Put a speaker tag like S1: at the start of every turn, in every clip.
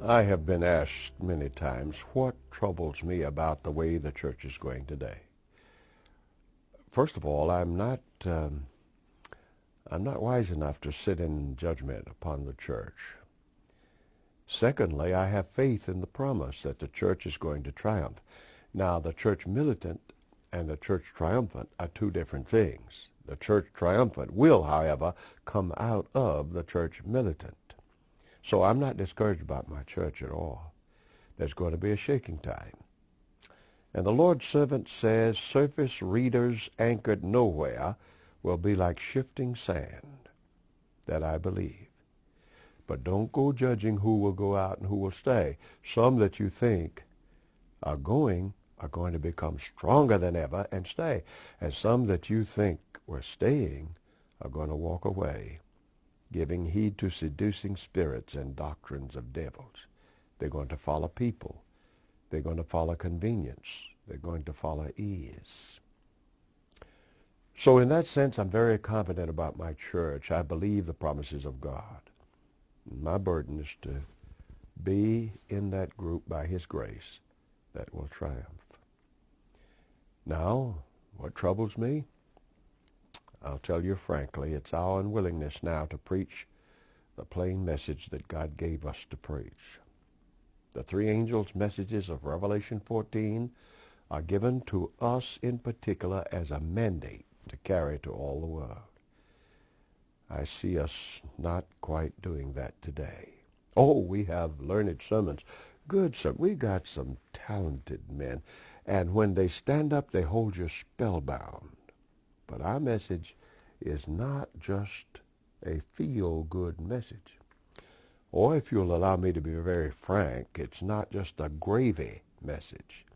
S1: I have been asked many times what troubles me about the way the church is going today. First of all, I'm not wise enough to sit in judgment upon the church. Secondly, I have faith in the promise that the church is going to triumph. Now, the church militant and the church triumphant are two different things. The church triumphant will, however, come out of the church militant. So I'm not discouraged about my church at all. There's going to be a shaking time. And the Lord's servant says, surface readers anchored nowhere will be like shifting sand. That I believe. But don't go judging who will go out and who will stay. Some that you think are going to become stronger than ever and stay. And some that you think were staying are going to walk away, giving heed to seducing spirits and doctrines of devils. They're going to follow people. They're going to follow convenience. They're going to follow ease. So in that sense, I'm very confident about my church. I believe the promises of God. My burden is to be in that group by His grace that will triumph. Now, what troubles me? I'll tell you frankly, it's our unwillingness now to preach the plain message that God gave us to preach. The three angels' messages of Revelation 14 are given to us in particular as a mandate to carry to all the world. I see us not quite doing that today. Oh, we have learned sermons. Good sermons. We got some talented men. And when they stand up, they hold you spellbound. But our message is not just a feel-good message. Or if you'll allow me to be very frank, it's not just a gravy message.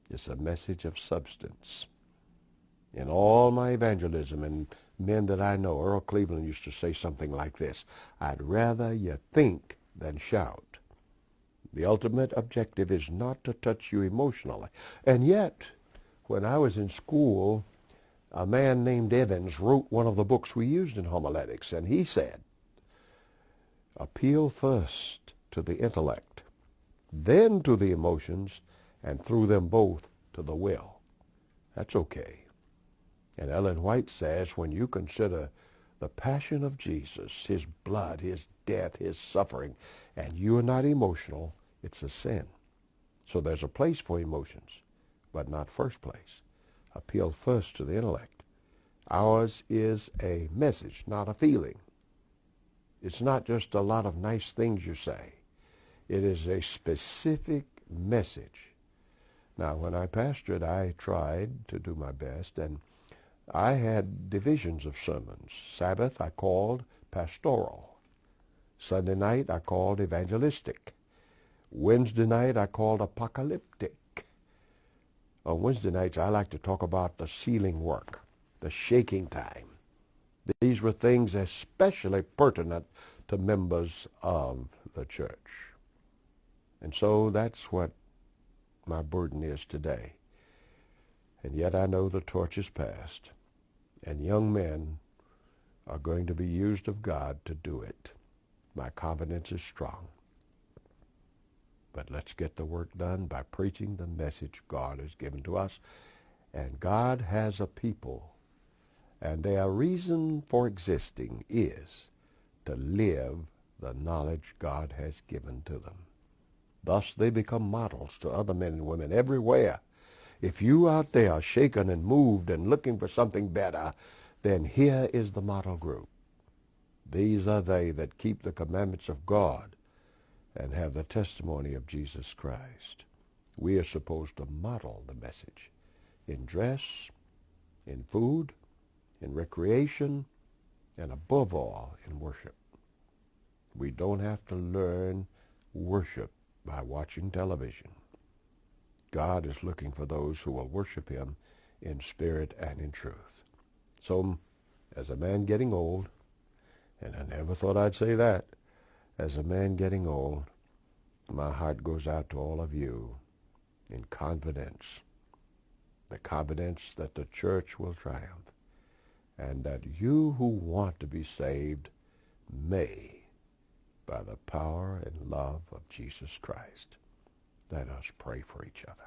S1: It's a message of substance. In all my evangelism and men that I know, Earl Cleveland used to say something like this: I'd rather you think than shout. The ultimate objective is not to touch you emotionally. And yet, when I was in school, a man named Evans wrote one of the books we used in homiletics, and he said, appeal first to the intellect, then to the emotions, and through them both to the will. That's okay. And Ellen White says, when you consider the passion of Jesus, His blood, His death, His suffering, and you are not emotional, it's a sin. So there's a place for emotions, but not first place. Appeal first to the intellect. Ours is a message, not a feeling. It's not just a lot of nice things you say. It is a specific message. Now, when I pastored, I tried to do my best, and I had divisions of sermons. Sabbath I called pastoral. Sunday night I called evangelistic. Wednesday night I called apocalyptic. On Wednesday nights I like to talk about the sealing work, the shaking time. These were things especially pertinent to members of the church. And so that's what my burden is today. And yet I know the torch is passed, and young men are going to be used of God to do it. My confidence is strong. But let's get the work done by preaching the message God has given to us. And God has a people, and their reason for existing is to live the knowledge God has given to them. Thus they become models to other men and women everywhere. If you out there are shaken and moved and looking for something better, then here is the model group. These are they that keep the commandments of God and have the testimony of Jesus Christ. We are supposed to model the message in dress, in food, in recreation, and above all, in worship. We don't have to learn worship by watching television. God is looking for those who will worship Him in spirit and in truth. So, as a man getting old, and I never thought I'd say that, as a man getting old, my heart goes out to all of you in confidence, the confidence that the church will triumph, and that you who want to be saved may by the power and love of Jesus Christ. Let us pray for each other.